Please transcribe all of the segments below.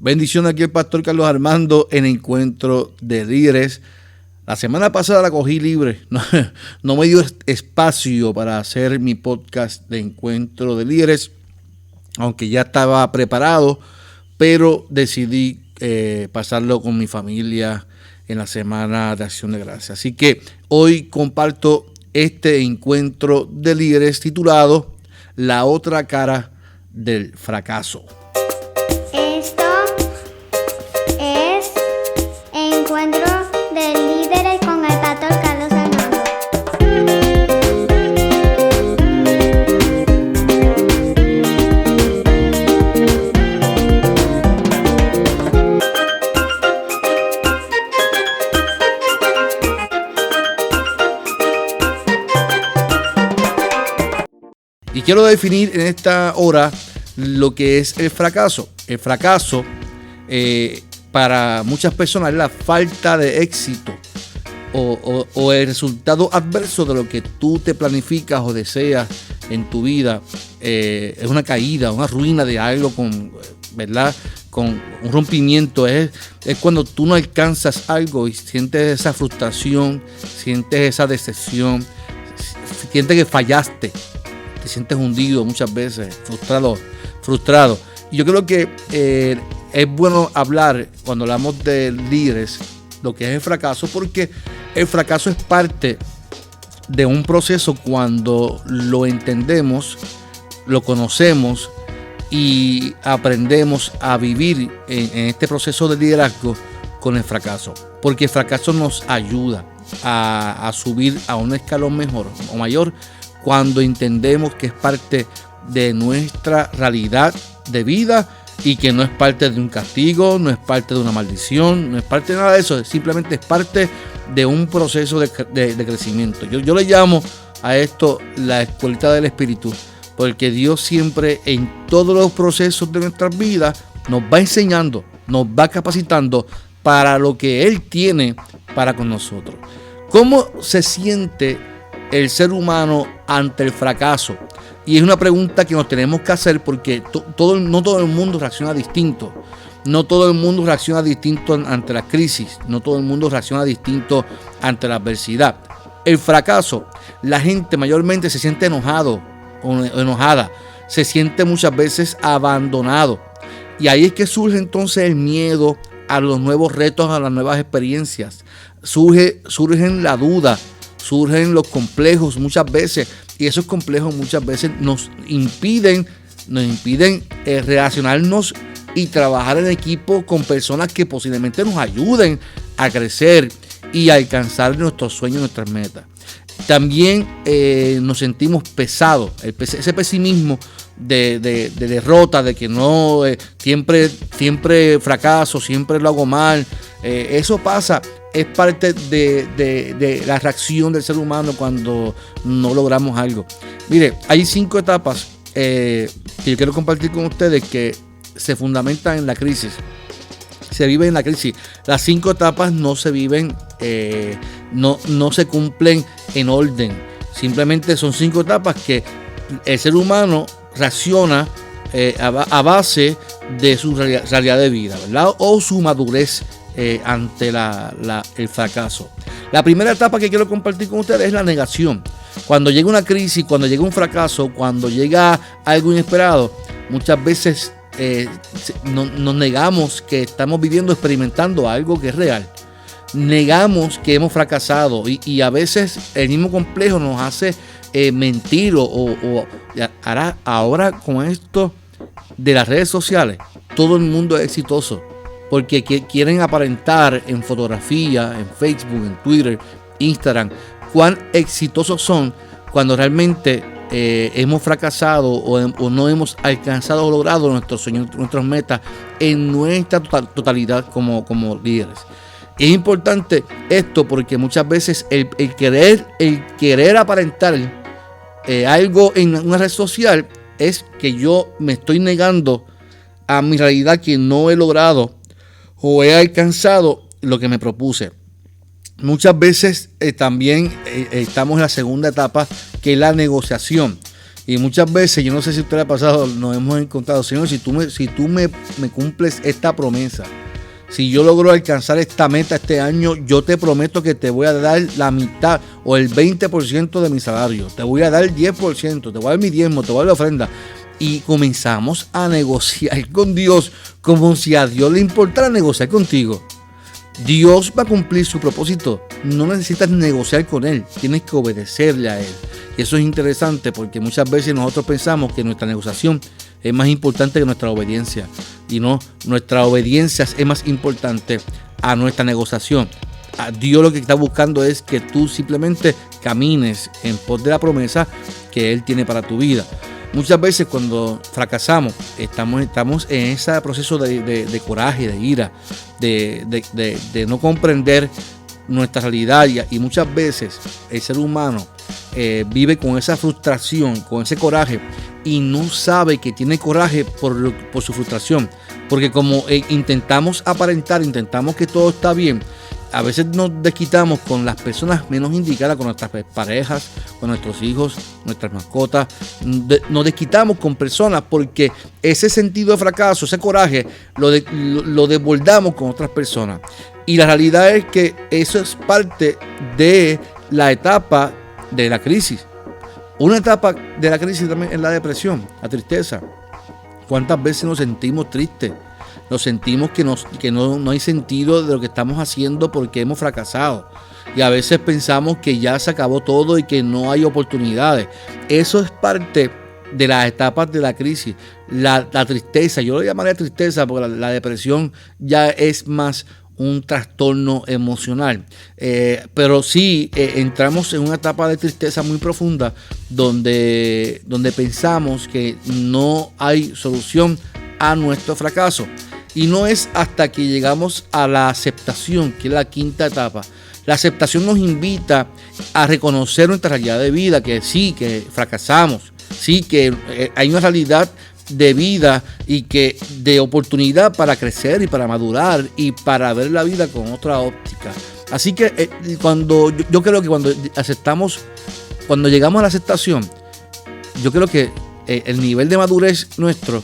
Bendiciones, aquí el pastor Carlos Armando en Encuentro de Líderes. La semana pasada la cogí libre, no me dio espacio para hacer mi podcast de Encuentro de Líderes, aunque ya estaba preparado, pero decidí pasarlo con mi familia en la Semana de Acción de Gracias. Así que hoy comparto este Encuentro de Líderes titulado La otra cara del fracaso. Encuentro de Líderes con el pastor Carlos Armando. Y quiero definir en esta hora lo que es el fracaso. El fracaso para muchas personas es la falta de éxito o el resultado adverso de lo que tú te planificas o deseas en tu vida. Es una caída, una ruina de algo ¿verdad? Con un rompimiento. Es cuando tú no alcanzas algo y sientes esa frustración, sientes esa decepción, sientes que fallaste, te sientes hundido muchas veces, frustrado. Y yo creo que es bueno hablar, cuando hablamos de líderes, lo que es el fracaso, porque el fracaso es parte de un proceso cuando lo entendemos, lo conocemos y aprendemos a vivir en este proceso de liderazgo con el fracaso. Porque el fracaso nos ayuda a subir a un escalón mejor o mayor cuando entendemos que es parte de nuestra realidad de vida y que no es parte de un castigo, no es parte de una maldición, no es parte de nada de eso, simplemente es parte de un proceso de crecimiento. Yo le llamo a esto la escuelita del espíritu, porque Dios siempre en todos los procesos de nuestras vidas nos va enseñando, nos va capacitando para lo que Él tiene para con nosotros. ¿Cómo se siente el ser humano ante el fracaso? Y es una pregunta que nos tenemos que hacer porque no todo el mundo reacciona distinto. No todo el mundo reacciona distinto ante la crisis. No todo el mundo reacciona distinto ante la adversidad. El fracaso, la gente mayormente se siente enojado o enojada. Se siente muchas veces abandonado. Y ahí es que surge entonces el miedo a los nuevos retos, a las nuevas experiencias. Surgen la duda, surgen los complejos muchas veces. Y esos complejos muchas veces nos impiden relacionarnos y trabajar en equipo con personas que posiblemente nos ayuden a crecer y a alcanzar nuestros sueños, nuestras metas. También nos sentimos pesados, ese pesimismo de derrota, de que no, siempre fracaso, siempre lo hago mal. Eso pasa. Es parte de la reacción del ser humano cuando no logramos algo. Mire, hay 5 etapas que yo quiero compartir con ustedes que se fundamentan en la crisis. Se vive en la crisis. Las 5 etapas no se viven, no se cumplen en orden. Simplemente son 5 etapas que el ser humano reacciona a base de su realidad de vida, ¿verdad? O su madurez ante el fracaso. La primera etapa que quiero compartir con ustedes es la negación. Cuando llega una crisis, cuando llega un fracaso, cuando llega algo inesperado, muchas veces nos negamos que estamos experimentando algo que es real. Negamos que hemos fracasado y a veces el mismo complejo nos hace mentir ahora con esto de las redes sociales, todo el mundo es exitoso. Porque quieren aparentar en fotografía, en Facebook, en Twitter, Instagram, cuán exitosos son cuando realmente hemos fracasado o no hemos alcanzado o logrado nuestros sueños, nuestras metas en nuestra totalidad como líderes. Es importante esto porque muchas veces el querer aparentar algo en una red social es que yo me estoy negando a mi realidad, que no he logrado o he alcanzado lo que me propuse. Muchas veces también estamos en la segunda etapa, que es la negociación. Y muchas veces, yo no sé si a usted le ha pasado, nos hemos encontrado, Señor, si tú me cumples esta promesa, si yo logro alcanzar esta meta este año, yo te prometo que te voy a dar la mitad o el 20% de mi salario. Te voy a dar el 10%, te voy a dar mi diezmo, te voy a dar la ofrenda. Y comenzamos a negociar con Dios como si a Dios le importara negociar contigo. Dios va a cumplir su propósito. No necesitas negociar con Él, tienes que obedecerle a Él. Y eso es interesante porque muchas veces nosotros pensamos que nuestra negociación es más importante que nuestra obediencia. Y no, nuestra obediencia es más importante a nuestra negociación. A Dios lo que está buscando es que tú simplemente camines en pos de la promesa que Él tiene para tu vida. Muchas veces cuando fracasamos, estamos en ese proceso de coraje, de ira, de no comprender nuestra realidad. Y muchas veces el ser humano vive con esa frustración, con ese coraje, y no sabe que tiene coraje por su frustración. Porque como intentamos aparentar, intentamos que todo está bien, a veces nos desquitamos con las personas menos indicadas, con nuestras parejas, con nuestros hijos, nuestras mascotas. Nos desquitamos con personas porque ese sentido de fracaso, ese coraje, lo desbordamos con otras personas. Y la realidad es que eso es parte de la etapa de la crisis. Una etapa de la crisis también es la depresión, la tristeza. ¿Cuántas veces nos sentimos tristes? Nos sentimos que no hay sentido de lo que estamos haciendo porque hemos fracasado. Y a veces pensamos que ya se acabó todo y que no hay oportunidades. Eso es parte de las etapas de la crisis. La tristeza, yo lo llamaría tristeza porque la depresión ya es más un trastorno emocional. Pero sí entramos en una etapa de tristeza muy profunda donde pensamos que no hay solución a nuestro fracaso. Y no es hasta que llegamos a la aceptación, que es la quinta etapa. La aceptación nos invita a reconocer nuestra realidad de vida, que sí, que fracasamos, sí, que hay una realidad de vida y que de oportunidad para crecer y para madurar y para ver la vida con otra óptica. Así que yo creo que cuando llegamos a la aceptación, yo creo que el nivel de madurez nuestro,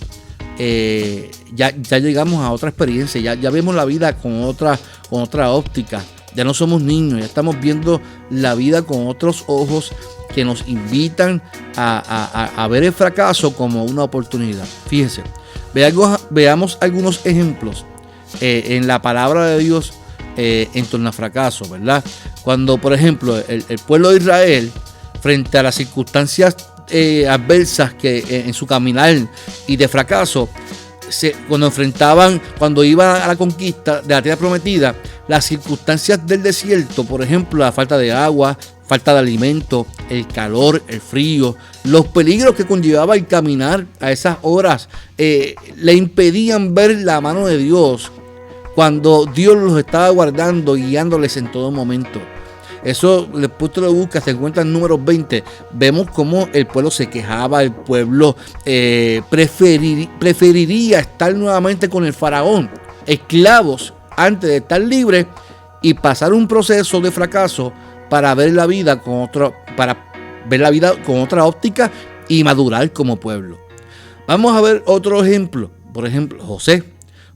ya llegamos a otra experiencia, ya vemos la vida con otra óptica. Ya no somos niños, ya estamos viendo la vida con otros ojos que nos invitan a ver el fracaso como una oportunidad. Fíjense, veamos algunos ejemplos en la palabra de Dios en torno al fracaso, ¿verdad? Cuando, por ejemplo, el pueblo de Israel, frente a las circunstancias adversas que en su caminar y de fracaso, cuando iban a la conquista de la tierra prometida, las circunstancias del desierto, por ejemplo, la falta de agua, falta de alimento, el calor, el frío, los peligros que conllevaba el caminar a esas horas, le impedían ver la mano de Dios cuando Dios los estaba guardando, guiándoles en todo momento. Eso, después tú lo buscas, se encuentra en Números 20. Vemos cómo el pueblo se quejaba, el pueblo preferiría estar nuevamente con el faraón, esclavos, antes de estar libres y pasar un proceso de fracaso para ver la vida con otra óptica y madurar como pueblo. Vamos a ver otro ejemplo. Por ejemplo, José.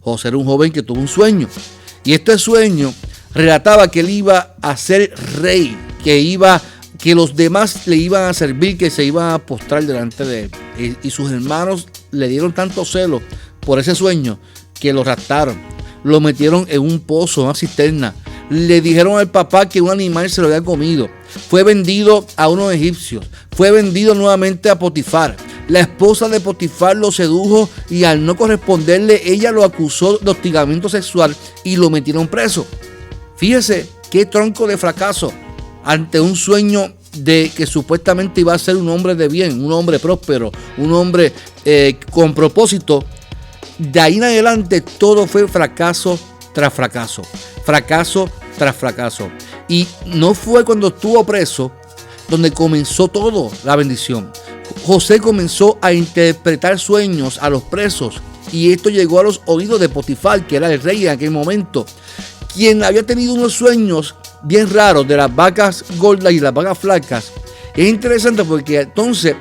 José era un joven que tuvo un sueño. Y este sueño relataba que él iba a ser rey, que los demás le iban a servir, que se iban a postrar delante de él. Y sus hermanos le dieron tanto celo por ese sueño que lo raptaron. Lo metieron en un pozo, una cisterna. Le dijeron al papá que un animal se lo había comido. Fue vendido a unos egipcios. Fue vendido nuevamente a Potifar. La esposa de Potifar lo sedujo y al no corresponderle, ella lo acusó de hostigamiento sexual y lo metieron preso. Fíjese qué tronco de fracaso ante un sueño de que supuestamente iba a ser un hombre de bien, un hombre próspero, un hombre con propósito. De ahí en adelante todo fue fracaso tras fracaso, fracaso tras fracaso. Y no fue cuando estuvo preso donde comenzó todo la bendición. José comenzó a interpretar sueños a los presos y esto llegó a los oídos de Potifar, que era el rey en aquel momento, quien había tenido unos sueños bien raros de las vacas gordas y las vacas flacas. Es interesante porque entonces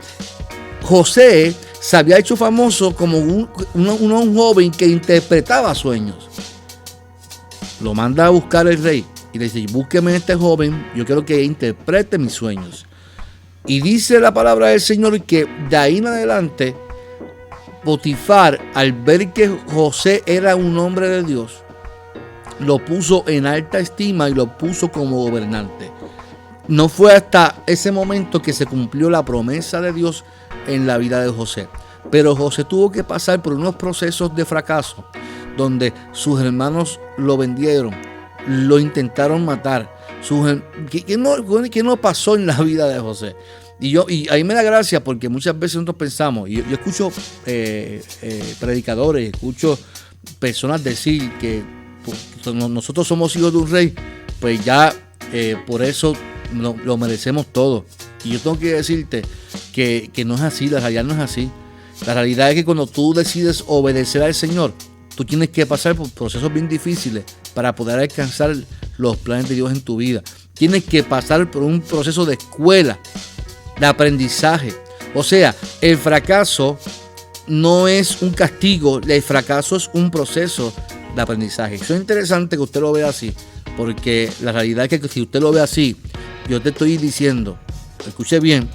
José se había hecho famoso como un joven que interpretaba sueños. Lo manda a buscar el rey y le dice: búsqueme a este joven, yo quiero que interprete mis sueños. Y dice la palabra del Señor que de ahí en adelante, Potifar, al ver que José era un hombre de Dios, lo puso en alta estima y lo puso como gobernante. No fue hasta ese momento que se cumplió la promesa de Dios en la vida de José. Pero José tuvo que pasar por unos procesos de fracaso, donde sus hermanos lo vendieron, lo intentaron matar. ¿Qué no pasó en la vida de José? Y ahí me da gracia, porque muchas veces nosotros pensamos, y yo escucho predicadores, escucho personas decir que nosotros somos hijos de un rey, pues ya por eso lo merecemos todo. Y yo tengo que decirte que no es así, la realidad no es así. La realidad es que cuando tú decides obedecer al Señor, tú tienes que pasar por procesos bien difíciles para poder alcanzar los planes de Dios en tu vida. Tienes que pasar por un proceso de escuela, de aprendizaje. O sea, el fracaso no es un castigo, el fracaso es un proceso de aprendizaje. Eso es interesante que usted lo vea así, porque la realidad es que si usted lo ve así, yo te estoy diciendo, escuche bien,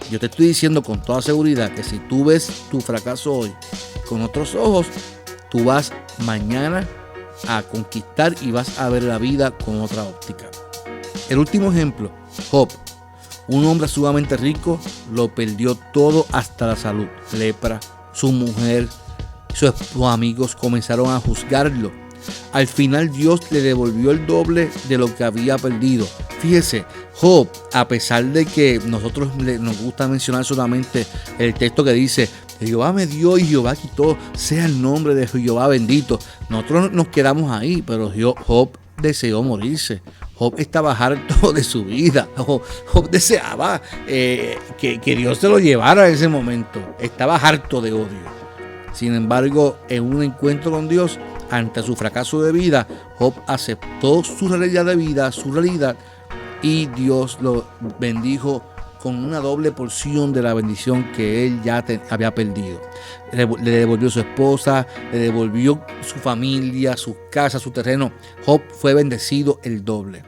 yo te estoy diciendo con toda seguridad que si tú ves tu fracaso hoy con otros ojos, tú vas mañana a conquistar y vas a ver la vida con otra óptica. El último ejemplo, Job, un hombre sumamente rico, lo perdió todo hasta la salud. Lepra, su mujer, sus amigos comenzaron a juzgarlo. Al final Dios le devolvió el doble de lo que había perdido. Fíjese, Job, a pesar de que nosotros nos gusta mencionar solamente el texto que dice: Jehová me dio y Jehová quitó, sea el nombre de Jehová bendito. Nosotros nos quedamos ahí, pero Job deseó morirse. Job estaba harto de su vida. Job deseaba que Dios se lo llevara en ese momento. Estaba harto de odio. Sin embargo, en un encuentro con Dios, ante su fracaso de vida, Job aceptó su realidad de vida, su realidad, y Dios lo bendijo con una doble porción de la bendición que él ya había perdido. Le devolvió su esposa, le devolvió su familia, su casa, su terreno. Job fue bendecido el doble.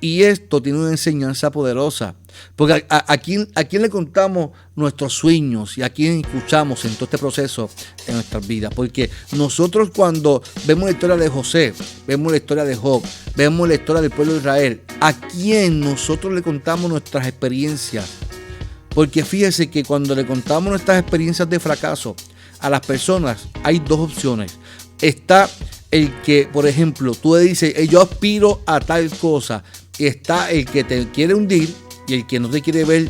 Y esto tiene una enseñanza poderosa, porque a quién le contamos nuestros sueños y a quién escuchamos en todo este proceso en nuestras vidas. Porque nosotros, cuando vemos la historia de José, vemos la historia de Job, vemos la historia del pueblo de Israel, ¿a quién nosotros le contamos nuestras experiencias? Porque fíjese que cuando le contamos nuestras experiencias de fracaso a las personas, hay dos opciones. Está el que, por ejemplo, tú le dices: yo aspiro a tal cosa. Está el que te quiere hundir y el que no te quiere ver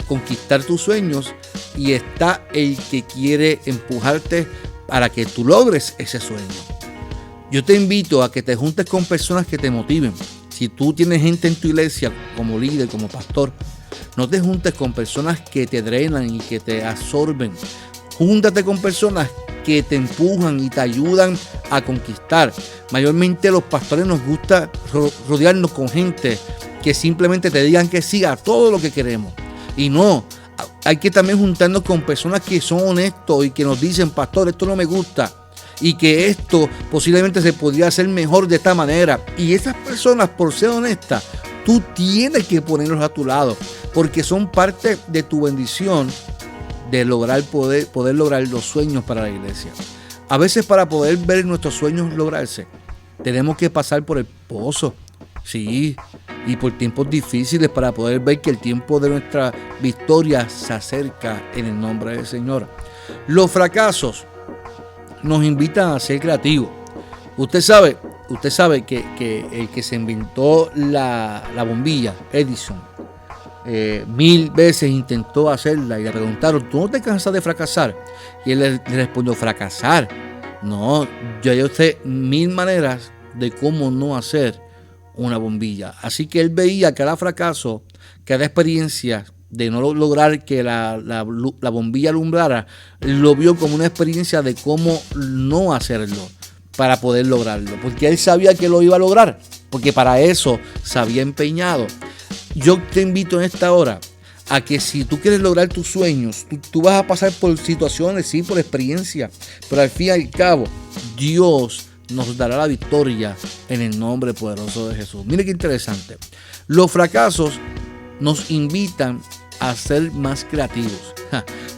conquistar tus sueños, y está el que quiere empujarte para que tú logres ese sueño. Yo te invito a que te juntes con personas que te motiven. Si tú tienes gente en tu iglesia como líder, como pastor, no te juntes con personas que te drenan y que te absorben. Júntate con personas que te empujan y te ayudan a conquistar. Mayormente los pastores nos gusta rodearnos con gente que simplemente te digan que sí a todo lo que queremos. Y no, hay que también juntarnos con personas que son honestos y que nos dicen: pastor, esto no me gusta, y que esto posiblemente se podría hacer mejor de esta manera. Y esas personas, por ser honestas, tú tienes que ponerlos a tu lado, porque son parte de tu bendición de lograr poder lograr los sueños para la iglesia. A veces, para poder ver nuestros sueños lograrse, tenemos que pasar por el pozo, sí, y por tiempos difíciles, para poder ver que el tiempo de nuestra victoria se acerca en el nombre del Señor. Los fracasos nos invitan a ser creativos. Usted sabe que el que se inventó la bombilla, Edison, 1000 veces intentó hacerla, y le preguntaron: ¿tú no te cansas de fracasar? Y él le respondió: fracasar, no, yo sé 1000 maneras de cómo no hacer una bombilla. Así que él veía cada fracaso, cada experiencia de no lograr que la bombilla alumbrara, lo vio como una experiencia de cómo no hacerlo para poder lograrlo, porque él sabía que lo iba a lograr, porque para eso se había empeñado. Yo te invito en esta hora a que si tú quieres lograr tus sueños, tú vas a pasar por situaciones, sí, por experiencia, pero al fin y al cabo, Dios nos dará la victoria en el nombre poderoso de Jesús. Mire qué interesante. Los fracasos nos invitan a ser más creativos.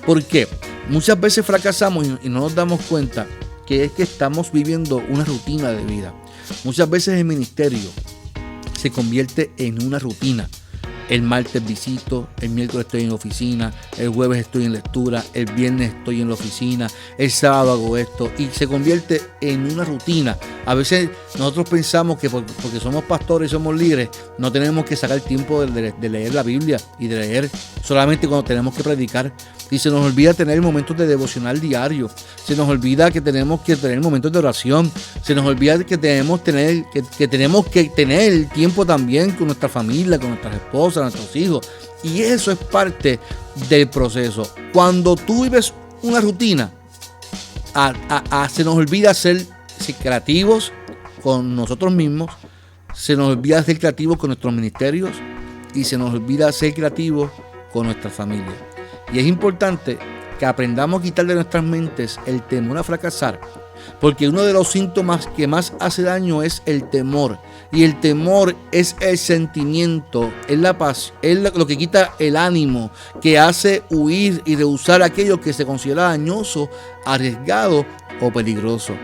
¿Por qué? Muchas veces fracasamos y no nos damos cuenta que es que estamos viviendo una rutina de vida. Muchas veces el ministerio se convierte en una rutina. El martes visito, el miércoles estoy en la oficina, el jueves estoy en lectura, el viernes estoy en la oficina, el sábado hago esto y se convierte en una rutina. A veces nosotros pensamos que porque somos pastores y somos líderes, no tenemos que sacar tiempo de leer la Biblia y de leer solamente cuando tenemos que predicar. Y se nos olvida tener momentos de devocional diario. Se nos olvida que tenemos que tener momentos de oración. Se nos olvida que tenemos que tener tiempo también con nuestra familia, con nuestras esposas, nuestros hijos. Y eso es parte del proceso. Cuando tú vives una rutina, se nos olvida ser creativos con nosotros mismos. Se nos olvida ser creativos con nuestros ministerios. Y se nos olvida ser creativos con nuestra familia. Y es importante que aprendamos a quitar de nuestras mentes el temor a fracasar, porque uno de los síntomas que más hace daño es el temor. Y el temor es el sentimiento, es la paz, es lo que quita el ánimo, que hace huir y rehusar aquello que se considera dañoso, arriesgado o peligroso.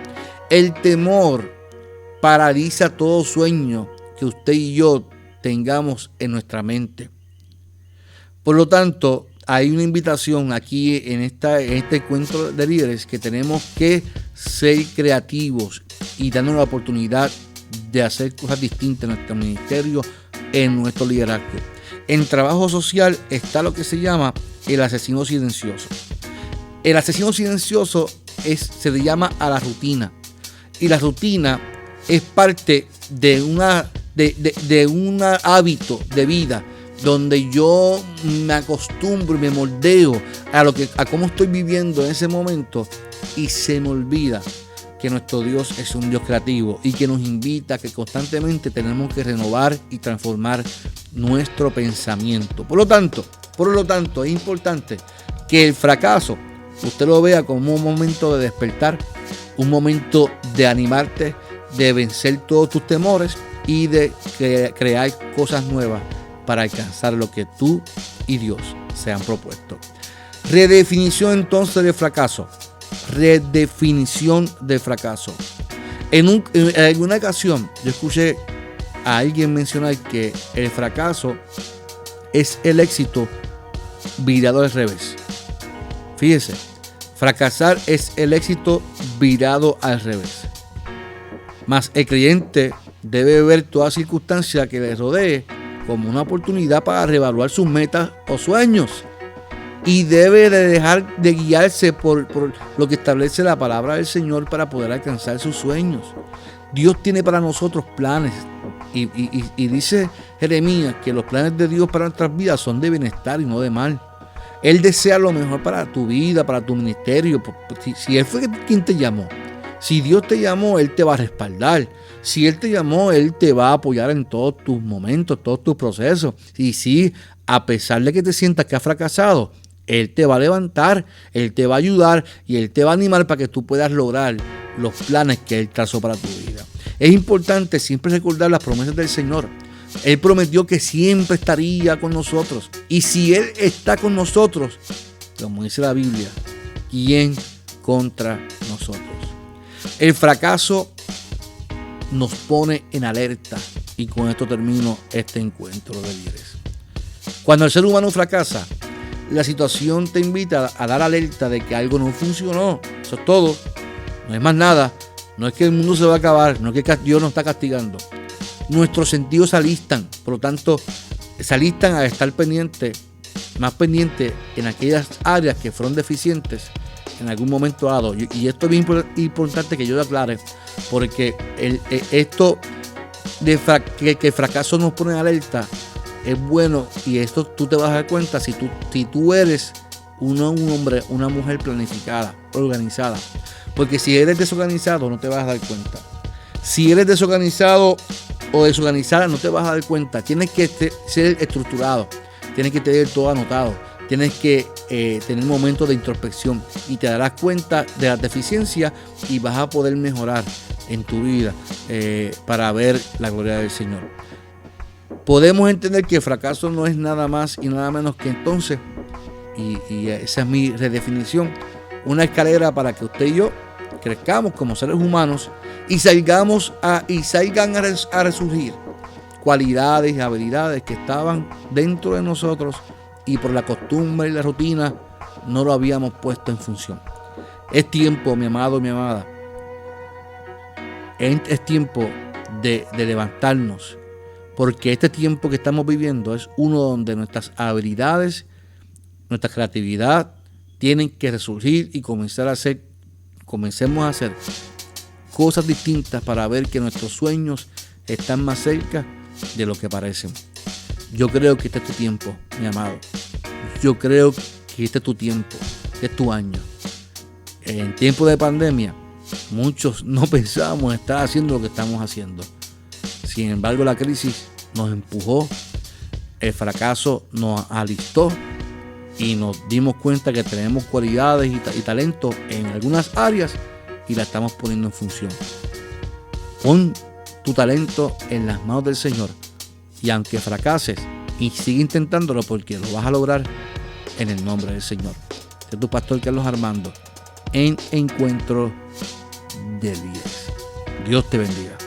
El temor paraliza todo sueño que usted y yo tengamos en nuestra mente. Por lo tanto, hay una invitación aquí en este encuentro de líderes que tenemos que ser creativos y darnos la oportunidad de hacer cosas distintas en nuestro ministerio, en nuestro liderazgo. En trabajo social está lo que se llama el asesino silencioso. El asesino silencioso se le llama a la rutina. Y la rutina es parte de un hábito de vida donde yo me acostumbro y me moldeo a cómo estoy viviendo en ese momento, y se me olvida que nuestro Dios es un Dios creativo y que nos invita a que constantemente tenemos que renovar y transformar nuestro pensamiento. Por lo tanto, es importante que el fracaso usted lo vea como un momento de despertar, un momento de animarte, de vencer todos tus temores y de crear cosas nuevas para alcanzar lo que tú y Dios se han propuesto. Redefinición entonces del fracaso. Redefinición del fracaso. En alguna ocasión yo escuché a alguien mencionar que el fracaso es el éxito virado al revés. Fíjese, fracasar es el éxito virado al revés. Mas el creyente debe ver toda circunstancia que le rodee como una oportunidad para reevaluar sus metas o sueños, y debe de dejar de guiarse por lo que establece la palabra del Señor para poder alcanzar sus sueños. Dios tiene para nosotros planes, y dice Jeremías que los planes de Dios para nuestras vidas son de bienestar y no de mal. Él desea lo mejor para tu vida, para tu ministerio. Si Él fue quien te llamó, si Dios te llamó, Él te va a respaldar. Si Él te llamó, Él te va a apoyar en todos tus momentos, todos tus procesos. Y si a pesar de que te sientas que has fracasado, Él te va a levantar, Él te va a ayudar y Él te va a animar para que tú puedas lograr los planes que Él trazó para tu vida. Es importante siempre recordar las promesas del Señor. Él prometió que siempre estaría con nosotros. Y si Él está con nosotros, como dice la Biblia, ¿quién contra nosotros? El fracaso nos pone en alerta, y con esto termino este encuentro de líderes. Cuando el ser humano fracasa, la situación te invita a dar alerta de que algo no funcionó. Eso es todo, no es más nada. No es que el mundo se va a acabar, no es que Dios nos está castigando. Nuestros sentidos se alistan, por lo tanto se alistan a estar más pendientes en aquellas áreas que fueron deficientes en algún momento dado. Y esto es bien importante que yo lo aclare, porque esto de que el fracaso nos pone en alerta es bueno, y esto tú te vas a dar cuenta si tú eres un hombre, una mujer planificada, organizada. Porque si eres desorganizado no te vas a dar cuenta. Si eres desorganizado o desorganizada no te vas a dar cuenta. Tienes que ser estructurado. tienes que tener todo anotado, tienes que tener momentos de introspección y te darás cuenta de las deficiencias y vas a poder mejorar en tu vida para ver la gloria del Señor. Podemos entender que el fracaso no es nada más y nada menos que entonces, y esa es mi redefinición, una escalera para que usted y yo crezcamos como seres humanos y salgan a resurgir cualidades y habilidades que estaban dentro de nosotros y por la costumbre y la rutina no lo habíamos puesto en función. Es tiempo, mi amado y mi amada, es tiempo de levantarnos, porque este tiempo que estamos viviendo es uno donde nuestras habilidades, nuestra creatividad tienen que resurgir y comencemos a hacer cosas distintas para ver que nuestros sueños están más cerca de lo que parecen. Yo creo que este es tu tiempo, mi amado. Yo creo que este es tu tiempo, este es tu año. En tiempo de pandemia, muchos no pensábamos estar haciendo lo que estamos haciendo. Sin embargo, la crisis nos empujó, el fracaso nos alistó y nos dimos cuenta que tenemos cualidades y talentos en algunas áreas y la estamos poniendo en función. Pon tu talento en las manos del Señor y aunque fracases, y sigue intentándolo porque lo vas a lograr en el nombre del Señor. Este es tu pastor Carlos Armando en Encuentro de Líderes. Dios te bendiga.